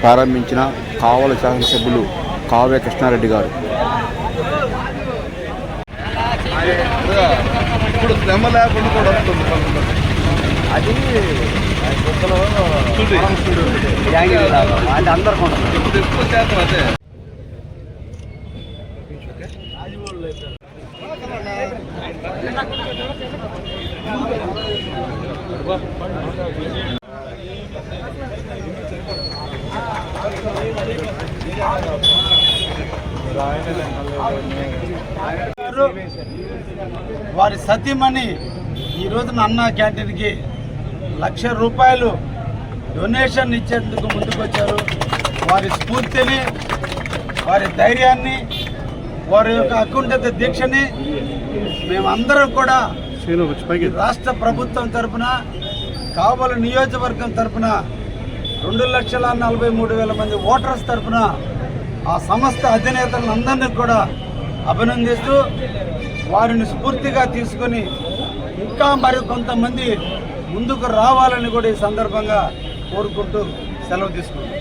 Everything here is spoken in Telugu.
ప్రారంభించిన కావలి శాసనసభ్యులు కావ్య కృష్ణారెడ్డి గారు. ఇప్పుడు శ్రమ లేకుండా కూడా వస్తుంది. అది అందరికీ ఇప్పుడు ఎక్కువ శాతం అదే. వారి సతీమణి ఈ రోజున అన్నా క్యాంటీన్కి ₹1,00,000 డొనేషన్ ఇచ్చేందుకు ముందుకొచ్చారు. వారి స్ఫూర్తిని, వారి ధైర్యాన్ని, వారి యొక్క అకుంఠిత దీక్షని మేమందరం కూడా రాష్ట్ర ప్రభుత్వం తరఫున, కావలి నియోజకవర్గం తరఫున, 2,43,000 మంది ఓటర్స్ తరఫున ఆ సంస్థ అధినేతలందరినీ కూడా అభినందిస్తూ వారిని స్ఫూర్తిగా తీసుకొని ఇంకా మరి కొంతమంది ముందుకు రావాలని కూడా ఈ సందర్భంగా కోరుకుంటూ సెలవు తీసుకుంటాం.